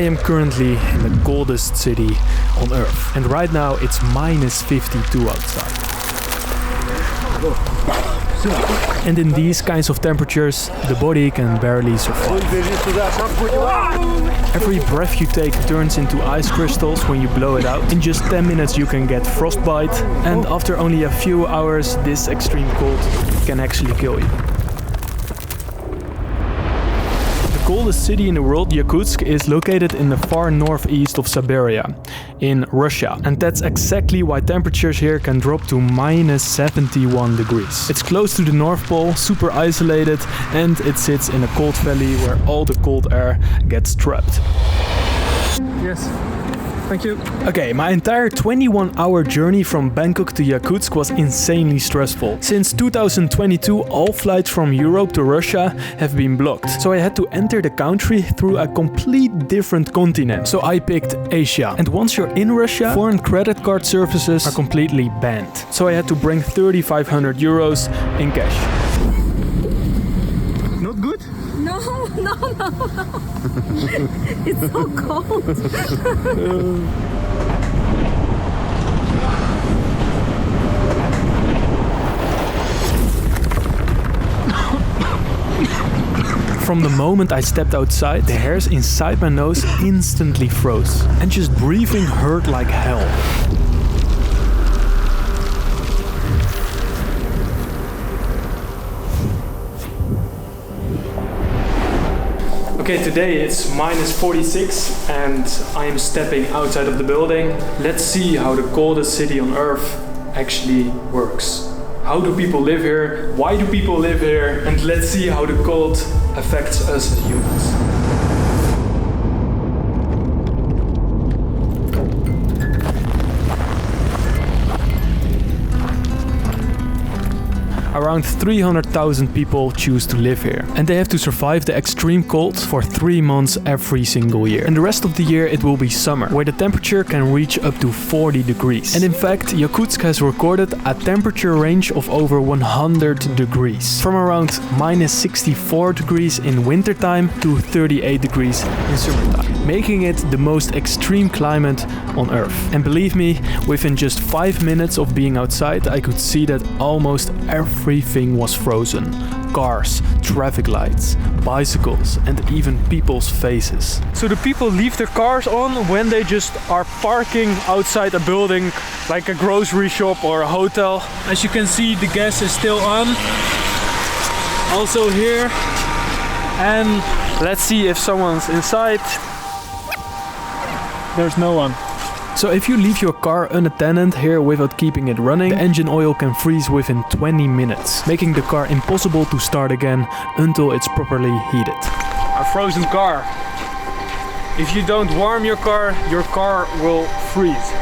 I am currently in the coldest city on Earth. And right now it's minus 52 outside. And in these kinds of temperatures, the body can barely survive. Every breath you take turns into ice crystals when you blow it out. In just 10 minutes you can get frostbite, and after only a few hours, this extreme cold can actually kill you. The coldest city in the world, Yakutsk, is located in the far northeast of Siberia, in Russia. And that's exactly why temperatures here can drop to minus 71 degrees. It's close to the North Pole, super isolated, and it sits in a cold valley where all the cold air gets trapped. Yes. Thank you. Okay, my entire 21-hour journey from Bangkok to Yakutsk was insanely stressful. Since 2022, all flights from Europe to Russia have been blocked. So I had to enter the country through a complete different continent. So I picked Asia. And once you're in Russia, foreign credit card services are completely banned. So I had to bring 3,500 euros in cash. Not good? No. It's so cold. From the moment I stepped outside, the hairs inside my nose instantly froze. And just breathing hurt like hell. Okay, today it's minus 46 and I am stepping outside of the building. Let's see how the coldest city on Earth actually works. How do people live here? Why do people live here? And let's see how the cold affects us as humans. Around 300,000 people choose to live here. And they have to survive the extreme cold for 3 months every single year. And the rest of the year it will be summer, where the temperature can reach up to 40 degrees. And in fact, Yakutsk has recorded a temperature range of over 100 degrees. From around minus 64 degrees in wintertime to 38 degrees in summertime. Making it the most extreme climate on Earth. And believe me, within just 5 minutes of being outside, I could see that almost everything was frozen. Cars, traffic lights, bicycles, and even people's faces. So the people leave their cars on when they just are parking outside a building, like a grocery shop or a hotel. As you can see, the gas is still on. Also here. And let's see if someone's inside. There's no one. So if you leave your car unattended here without keeping it running, the engine oil can freeze within 20 minutes, making the car impossible to start again until it's properly heated. A frozen car. If you don't warm your car will freeze.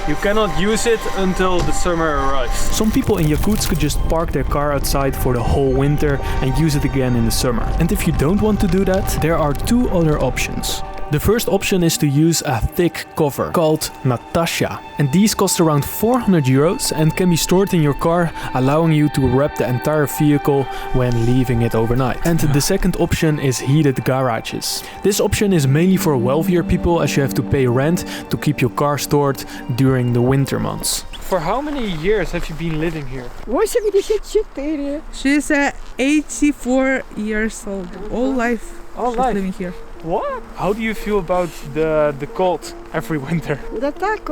You cannot use it until the summer arrives. Some people in Yakutsk just park their car outside for the whole winter and use it again in the summer. And if you don't want to do that, there are two other options. The first option is to use a thick cover called Natasha, and these cost around 400 euros and can be stored in your car, allowing you to wrap the entire vehicle when leaving it overnight. And the second option is heated garages. This option is mainly for wealthier people, as you have to pay rent to keep your car stored during the winter months. For how many years have you been living here? 84. She's 84 years old. All life. All she's life. living here. What? How do you feel about the cold every winter? Да так,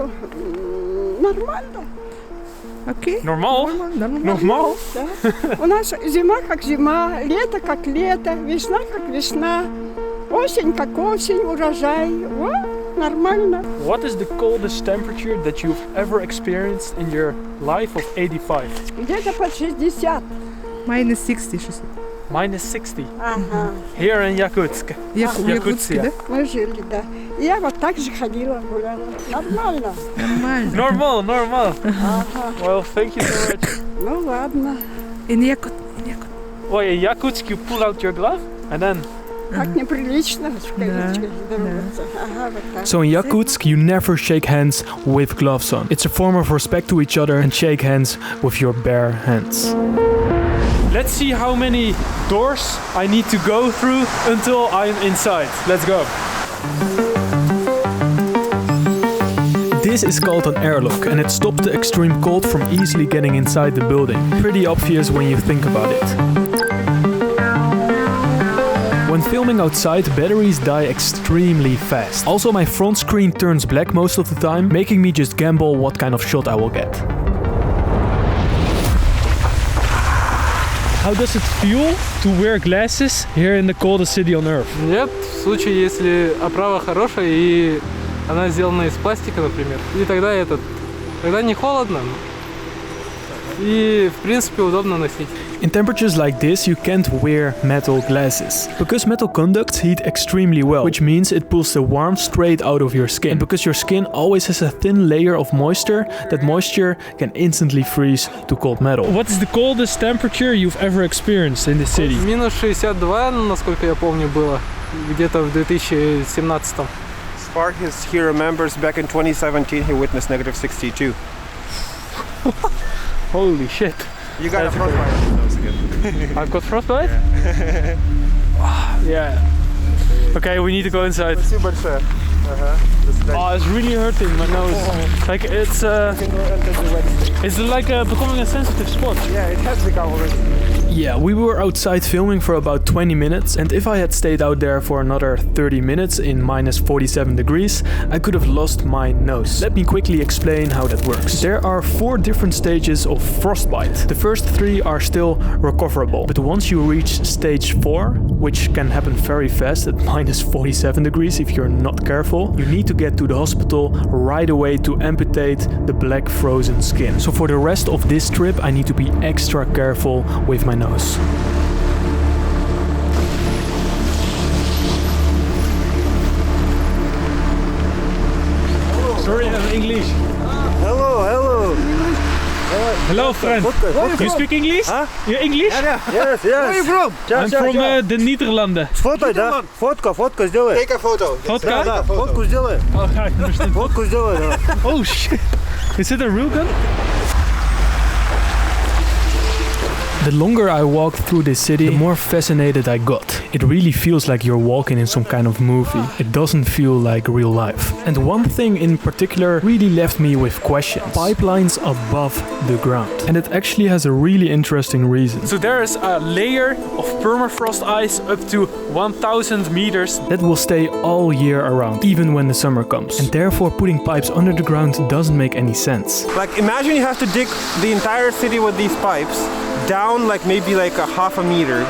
нормально. Okay. Normal? Normal? Да. У нас зима как зима, лето как лето, весна как весна, осень как осень, урожай. Вот, нормально. What is the coldest temperature that you've ever experienced in your life of 85? Где-то под 60. Minus 60, she said. Minus 60. Ага. Here in Yakutsk. Якутске, да? Мы жили, да. И я вот так же ходила, гуляла. Нормально. Нормально. Normal. Ага. Well, thank you so much. Ну ладно. In Yakut. Well, in Yakutsk you pull out your glove and then... Так неприлично с кавычкой здороваться. Ага, вот так. So in Yakutsk you never shake hands with gloves on. It's a form of respect to each other and shake hands with your bare hands. Let's see how many doors I need to go through until I'm inside. Let's go. This is called an airlock, and it stopped the extreme cold from easily getting inside the building. Pretty obvious when you think about it. When filming outside, batteries die extremely fast. Also, my front screen turns black most of the time, making me just gamble what kind of shot I will get. How does it feel to wear glasses here in the coldest city on Earth? Нет, в случае, если оправа хорошая и она сделана из пластика, например, и тогда не холодно и, в принципе, удобно носить. In temperatures like this, you can't wear metal glasses. Because metal conducts heat extremely well, which means it pulls the warmth straight out of your skin. And because your skin always has a thin layer of moisture, that moisture can instantly freeze to cold metal. What is the coldest temperature you've ever experienced in the city? Минус 62, насколько я помню, было где-то в 2017. Sparkus, he remembers back in 2017 he witnessed negative 62. Holy shit. You got a frostbite on your nose again. I've got frostbite? Yeah. Okay, we need to go inside. Спасибо большое. Oh, it's really hurting my nose. Like it's like becoming a sensitive spot. Yeah, it has become already. Yeah, we were outside filming for about 20 minutes, and if I had stayed out there for another 30 minutes in minus 47 degrees, I could have lost my nose. Let me quickly explain how that works. There are 4 different stages of frostbite. The first 3 are still recoverable, but once you reach stage 4, which can happen very fast at minus 47 degrees if you're not careful, you need to get to the hospital right away to amputate the black frozen skin. So for the rest of this trip, I need to be extra careful with my nose. Sorry, I'm English. Hello, hello. Hello, friend. You speak English? Huh? You English? Yes, yes. Where are you from? I'm from the Nederlanden. Фото, да? Фотка сделай. Take a photo. Vodka? Да, фотку сделай. Oh, I understand. Фотку сделай, да. Oh shit. Is it a real gun? The longer I walked through this city, the more fascinated I got. It really feels like you're walking in some kind of movie. It doesn't feel like real life. And one thing in particular really left me with questions. Pipelines above the ground. And it actually has a really interesting reason. So there is a layer of permafrost ice up to 1,000 meters. That will stay all year around, even when the summer comes. And therefore putting pipes under the ground doesn't make any sense. Like imagine you have to dig the entire city with these pipes down like maybe like a half a meter,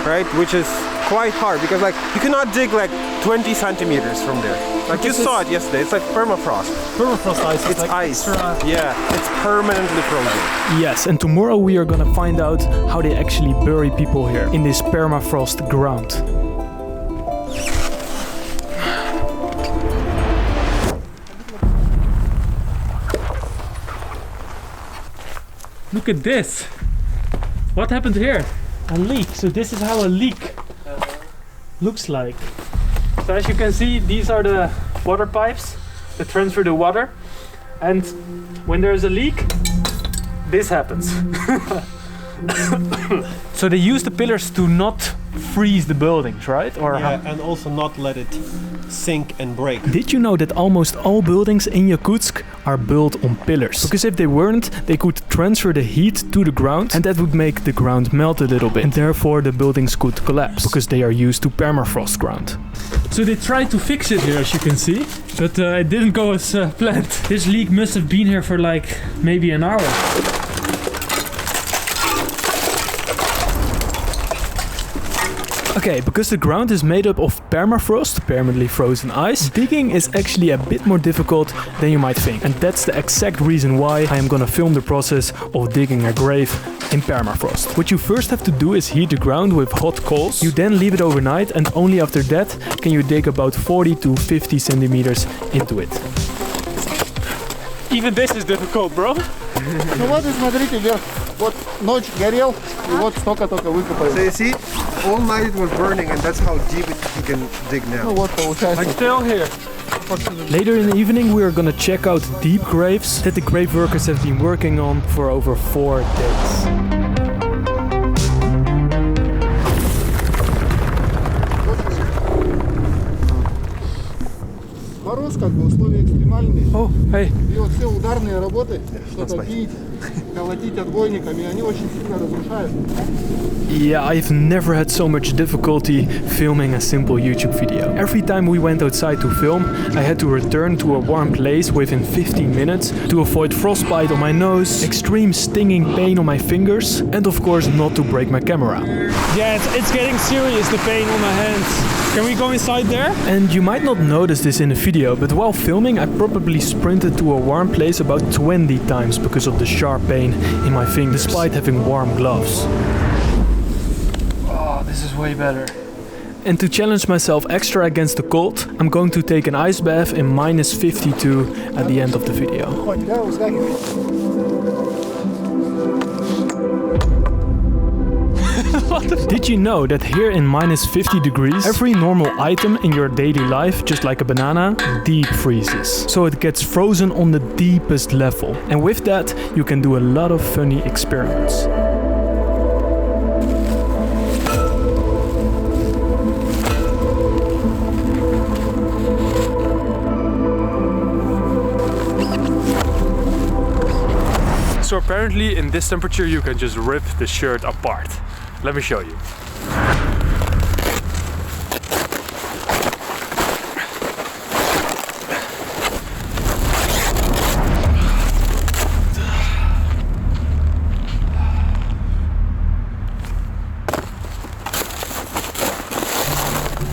right? Which is quite hard because like you cannot dig like 20 centimeters from there. Like you saw it yesterday, it's like permafrost. Permafrost ice. It's like ice. extra. Yeah, it's permanently frozen. Yes, and tomorrow we are gonna find out how they actually bury people here in this permafrost ground. Look at this. What happened here? A leak. So this is how a leak looks like. So as you can see, these are the water pipes that transfer the water. And when there's a leak, this happens. So they use the pillars to not freeze the buildings, right? Or Yeah, and also not let it sink and break. Did you know that almost all buildings in Yakutsk are built on pillars? Because if they weren't, they could transfer the heat to the ground, and that would make the ground melt a little bit, and therefore the buildings could collapse, because they are used to permafrost ground. So they tried to fix it here, as you can see, but it didn't go as planned. This leak must have been here for like maybe an hour. Okay, because the ground is made up of permafrost, permanently frozen ice, digging is actually a bit more difficult than you might think. And that's the exact reason why I am gonna film the process of digging a grave in permafrost. What you first have to do is heat the ground with hot coals. You then leave it overnight, and only after that can you dig about 40 to 50 centimeters into it. Even this is difficult, bro. Ну вот и смотрите, вверх. Вот ночь горел, и вот столько-только выкопали. So you see, all night it was burning, and that's how deep you can dig now. Ну вот получается. Like still here. Later in the evening we are gonna check out deep graves that the grave workers have been working on for over 4 days. Мороз, как бы условия экстремальные. профессиональные. Oh, hey. И вот все ударные работы, что-то бить, колотить отбойниками, они очень сильно разрушают. Yeah, I've never had so much difficulty filming a simple YouTube video. Every time we went outside to film, I had to return to a warm place within 15 minutes to avoid frostbite on my nose, extreme stinging pain on my fingers, and of course not to break my camera. Yeah, it's getting serious, the pain on my hands. Can we go inside there? And you might not notice this in the video, but while filming I probably sprinted to a warm place about 20 times because of the sharp pain in my fingers, despite having warm gloves. This is way better. And to challenge myself extra against the cold, I'm going to take an ice bath in minus 52 at the end of the video. Did you know that here in minus 50 degrees, every normal item in your daily life, just like a banana, deep freezes. So it gets frozen on the deepest level. And with that, you can do a lot of funny experiments. So apparently in this temperature you can just rip the shirt apart. Let me show you.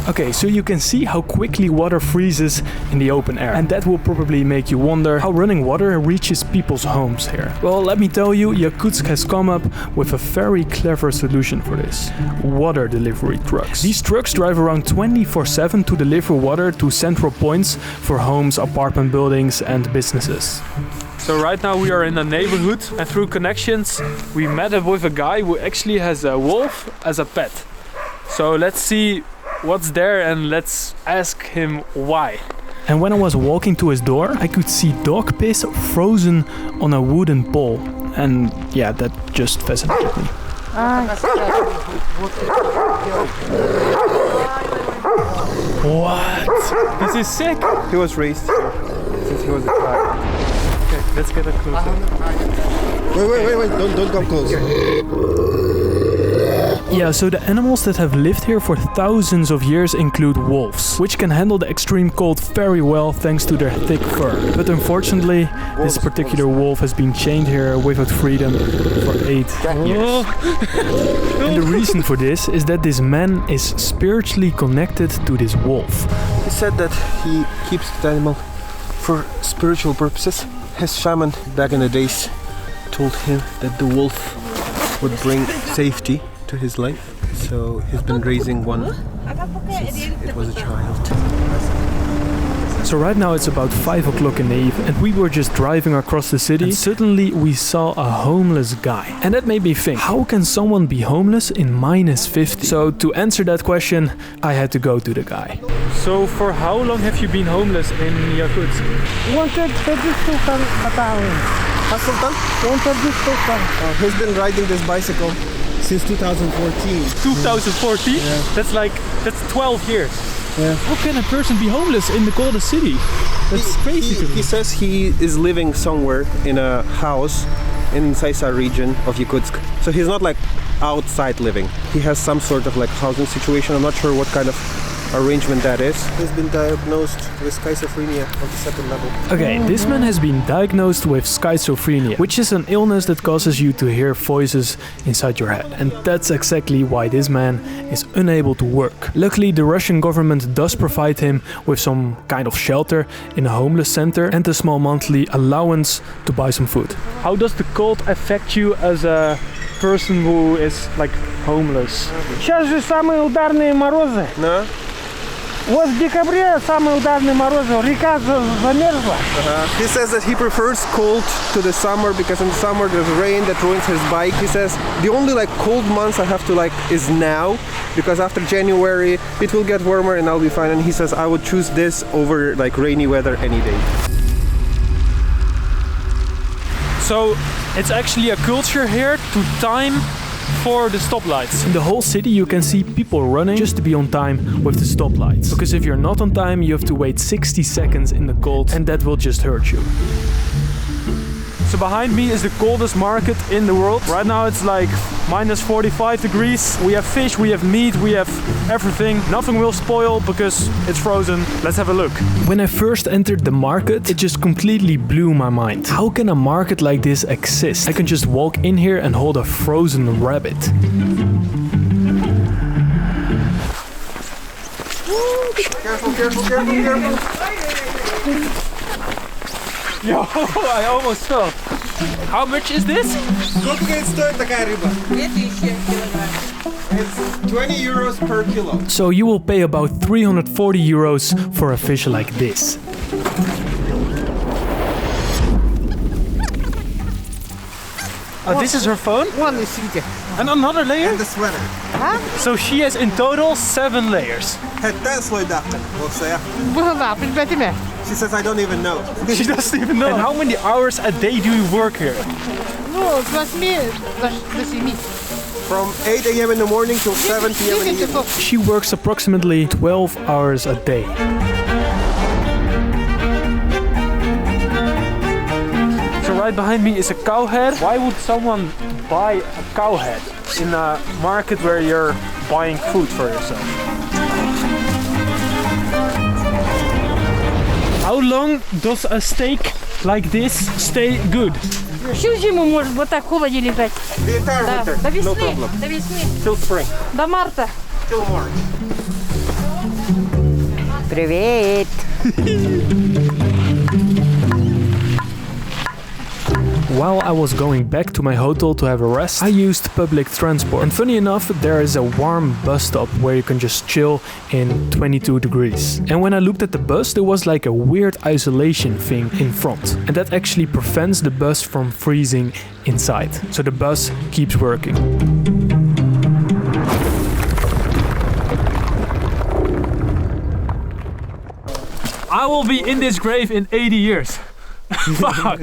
Okay, so you can see how quickly water freezes in the open air. And that will probably make you wonder how running water reaches people's homes here. Well, let me tell you, Yakutsk has come up with a very clever solution for this. Water delivery trucks. These trucks drive around 24/7 to deliver water to central points for homes, apartment buildings and businesses. So right now we are in a neighborhood and through connections we met up with a guy who actually has a wolf as a pet. So let's see what's there and let's ask him why. And when I was walking to his door, I could see dog piss frozen on a wooden pole. And yeah, that just fascinated me. What? This is sick! He was raised here since he was a child. Okay, let's get a closer. Wait, don't come close. Yeah, so the animals that have lived here for thousands of years include wolves, which can handle the extreme cold very well thanks to their thick fur. But unfortunately, this particular wolf has been chained here without freedom for 8 years. And the reason for this is that this man is spiritually connected to this wolf. He said that he keeps the animal for spiritual purposes. His shaman back in the days told him that the wolf would bring safety to his life, so he's been raising one since it was a child. So right now it's about 5 o'clock in the evening and we were just driving across the city and suddenly we saw a homeless guy. And that made me think, how can someone be homeless in minus 50? So to answer that question, I had to go to the guy. So for how long have you been homeless in Yakutsk? He's been riding this bicycle since 2014. 2014? Yeah. That's 12 years. Yeah. How can a person be homeless in the coldest city? That's crazy to me. He says he is living somewhere in a house in Sakha region of Yakutsk. So he's not like outside living. He has some sort of like housing situation. I'm not sure what kind of arrangement that is. He's been diagnosed with schizophrenia on the 2nd level. Okay, this man has been diagnosed with schizophrenia, which is an illness that causes you to hear voices inside your head. And that's exactly why this man is unable to work. Luckily, the Russian government does provide him with some kind of shelter in a homeless center and a small monthly allowance to buy some food. How does the cold affect you as a person who is like homeless? Сейчас же самые ударные морозы. No? Вот в декабре самые ударные морозы, река замерзла. He says that he prefers cold to the summer because in the summer there's rain that ruins his bike. He says the only like cold months I have to like is now because after January it will get warmer and I'll be fine. And he says I would choose this over like rainy weather any day. So it's actually a culture here to time for the stoplights. In the whole city you can see people running just to be on time with the stoplights. Because if you're not on time, you have to wait 60 seconds in the cold, and that will just hurt you. So behind me is the coldest market in the world. Right now it's like minus 45 degrees. We have fish, we have meat, we have everything. Nothing will spoil because it's frozen. Let's have a look. When I first entered the market, it just completely blew my mind. How can a market like this exist? I can just walk in here and hold a frozen rabbit. Careful, careful, careful, careful. Yo, I almost fell. How much is this? Сколько стоит такая рыба? 2000 килограмм. It's 20 euros per kilo. So you will pay about 340 euros for a fish like this. Oh, this is her phone? Вон и сидите. And another layer? And the sweater. So she has in total 7 layers. Hette slöjdakten, låt säga. Была, прибейте меня. She says I don't even know. She doesn't even know. And how many hours a day do you work here? Ну, с 8 до 7. From 8 a.m. in the morning till 7 p.m. in the evening. She works approximately 12 hours a day. So right behind me is a cow head. Why would someone buy a cow head in a market where you're buying food for yourself? How long does a steak like this stay good? Всю зиму может вот так в холоде лежать. The entire Да, winter, до no весны, problem. до весны, Till spring, до марта. till March. Привет. While I was going back to my hotel to have a rest, I used public transport. And funny enough, there is a warm bus stop where you can just chill in 22 degrees. And when I looked at the bus, there was like a weird isolation thing in front. And that actually prevents the bus from freezing inside. So the bus keeps working. I will be in this grave in 80 years. Fuck.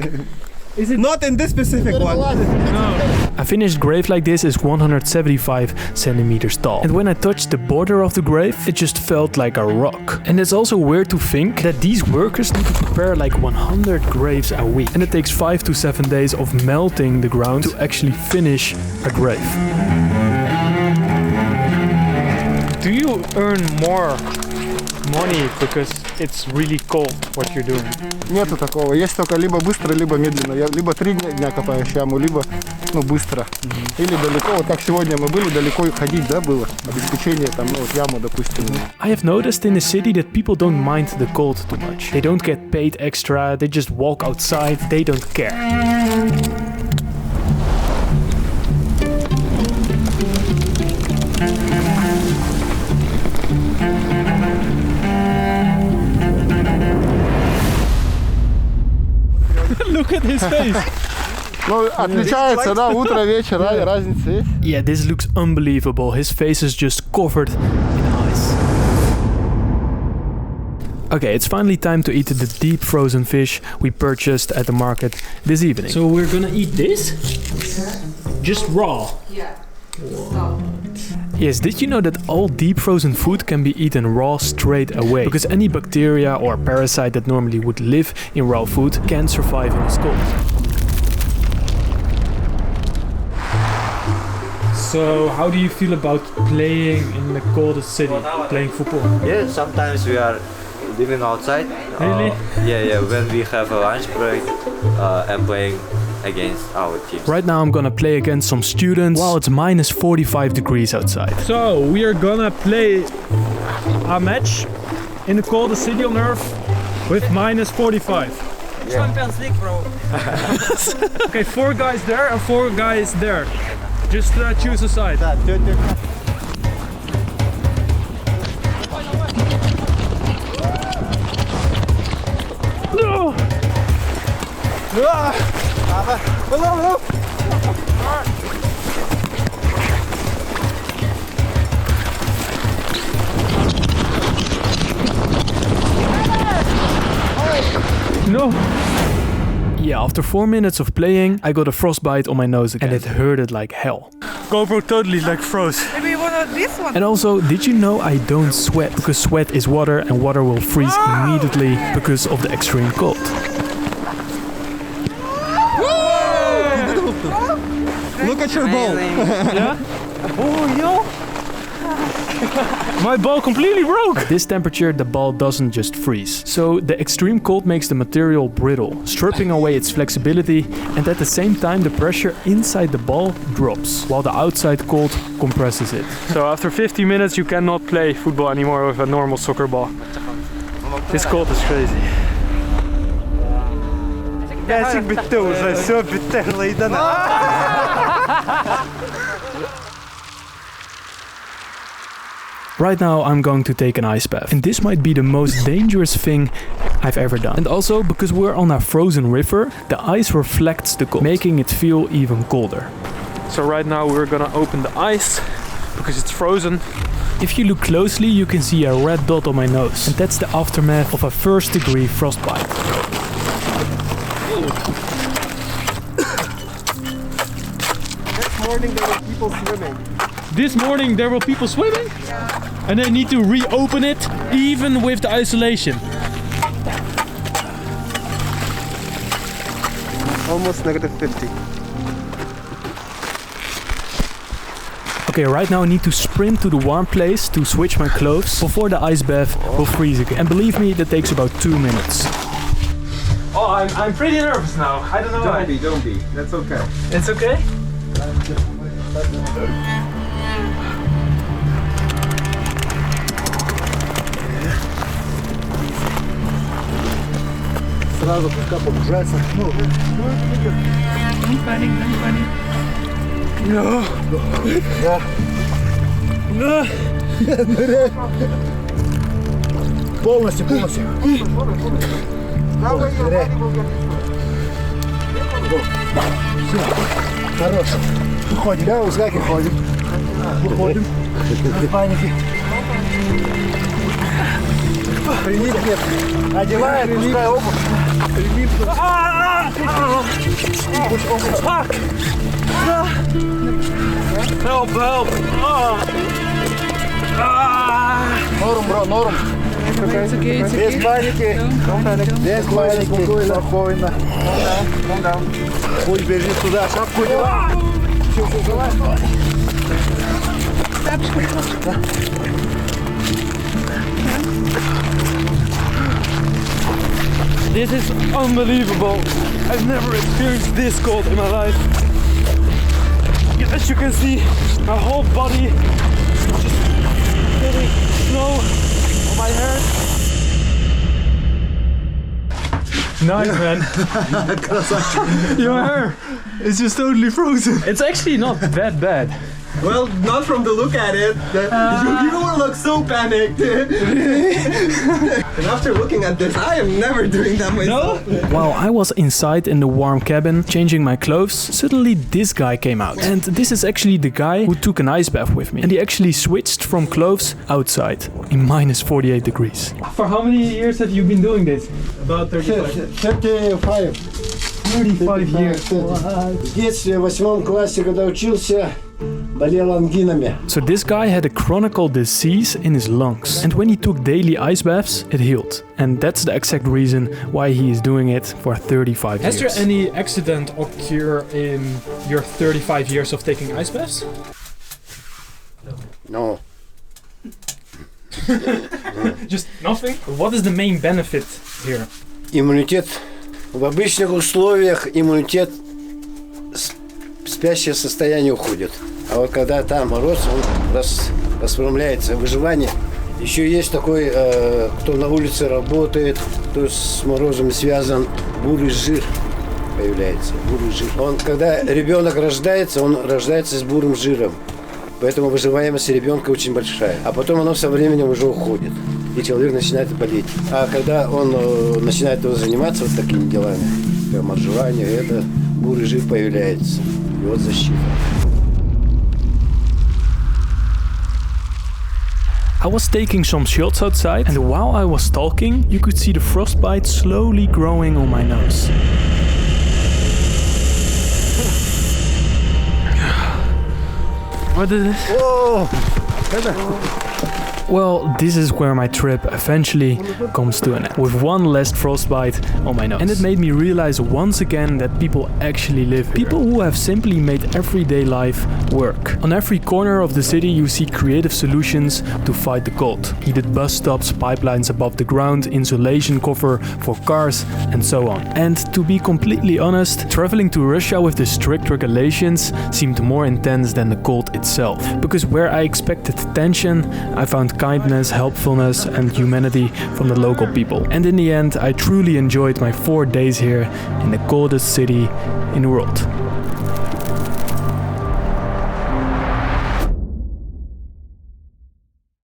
Is it not in this specific one? A finished grave like this is 175 centimeters tall. And when I touched the border of the grave, it just felt like a rock. And it's also weird to think that these workers need to prepare like 100 graves a week. And it takes 5 to 7 days of melting the ground to actually finish a grave. Do you earn more money because it's really cold what you're doing? Нету такого. Есть только либо быстро, либо медленно. Я либо 3 дня копаю яму, либо быстро. Или далеко. Вот как сегодня мы были, далеко ходить, да, было. Обеспечение там, вот яму, допустим. I have noticed in the city that people don't mind the cold too much. They don't get paid extra, they just walk outside, they don't care. Look at his face. Ну, отличается, да, утро, вечер, разница есть. Yeah, this looks unbelievable. His face is just covered in ice. Okay, it's finally time to eat the deep frozen fish we purchased at the market this evening. So we're gonna eat this? Just raw? Yeah. Yes, did you know that all deep frozen food can be eaten raw straight away? Because any bacteria or parasite that normally would live in raw food can't survive in it's cold. So how do you feel about playing in the coldest city, playing football? Yeah, sometimes we are living outside. Really? Yeah, when we have a lunch break and playing against our teams. Right now I'm gonna play against some students while it's minus 45 degrees outside. So we are gonna play a match in the coldest city on earth with minus 45. Yeah. Okay, 4 guys there and 4 guys there. Just choose a side. No! Hello. No! Yeah, after 4 minutes of playing, I got a frostbite on my nose again. And it hurted like hell. GoPro totally like froze. Maybe one of this one. And also, did you know I don't sweat? Because sweat is water and water will freeze immediately because of the extreme cold. Look at your ball. Yeah? Oh, yo! My ball completely broke! At this temperature, the ball doesn't just freeze. So the extreme cold makes the material brittle, stripping away its flexibility, and at the same time the pressure inside the ball drops, while the outside cold compresses it. So after 50 minutes you cannot play football anymore with a normal soccer ball. This cold is crazy. Right now I'm going to take an ice bath, and this might be the most dangerous thing I've ever done. And also, because we're on a frozen river, the ice reflects the cold, making it feel even colder. So right now we're gonna open the ice, because it's frozen. If you look closely, you can see a red dot on my nose, and that's the aftermath of a first-degree frostbite. This morning there were people swimming. This morning there were people swimming? Yeah. And they need to reopen it, even with the isolation. Almost -50. Okay, right now I need to sprint to the warm place to switch my clothes before the ice bath will freeze again. And believe me, that takes about 2 minutes. Oh, I'm pretty nervous now. I don't know why. Don't be. That's okay. It's okay? Сразу пускай погружается. Don't panic, don't panic. No. Да. No. Полностью, полностью. Ныряй. Все. Хорош. Выходим. Да, выходим. Выходим. Без паники. Прилип нет. Одевает, пускай обувь. Прилип. Пусть обувь. Help, help! Норм, бро, норм. It's okay, it's okay. Без паники. Без паники. Спокойно. Пусть бежит туда. Шапку одевай. Все, давай. This is unbelievable. I've never experienced this cold in my life. As you can see, my whole body is just getting snow on my hair. Nice, man. Your hair is just totally frozen. It's actually not that bad. Well, not from the look at it. You look so panicked. And after looking at this, I am never doing that myself. No? While I was inside in the warm cabin, changing my clothes, suddenly this guy came out. And this is actually the guy who took an ice bath with me. And he actually switched from clothes outside in minus 48 degrees. For how many years have you been doing this? About 35. 35. 35 years. В детстве, в 8 классе, когда учился, болел ангинами. So this guy had a chronic disease in his lungs. And when he took daily ice baths, it healed. And that's the exact reason why he is doing it for 35 years. Has there any accident occur in your 35 years of taking ice baths? No. Just nothing? What is the main benefit here? Иммунитет. В обычных условиях иммунитет в спящее состояние уходит. А вот когда там мороз, он распрямляется. Выживание. Еще есть такой, кто на улице работает, кто с морозом связан, бурый жир появляется. Бурый жир. Он, когда ребенок рождается, он рождается с бурым жиром. Поэтому выживаемость ребенка очень большая. А потом оно со временем уже уходит. И человек начинает болеть. А когда он начинает заниматься вот такими делами, прям отживание, это бурый жир появляется. И вот защита. I was taking some shots outside, and while I was talking, you could see the frostbite slowly growing on my nose. What is this? Whoa! Well, this is where my trip eventually comes to an end, with one last frostbite on my nose. And it made me realize once again that people actually live here. People who have simply made everyday life work. On every corner of the city you see creative solutions to fight the cold. Heated bus stops, pipelines above the ground, insulation cover for cars, and so on. And to be completely honest, traveling to Russia with the strict regulations seemed more intense than the cold itself. Because where I expected tension, I found kindness, helpfulness, and humanity from the local people. And in the end, I truly enjoyed my 4 days here in the coldest city in the world.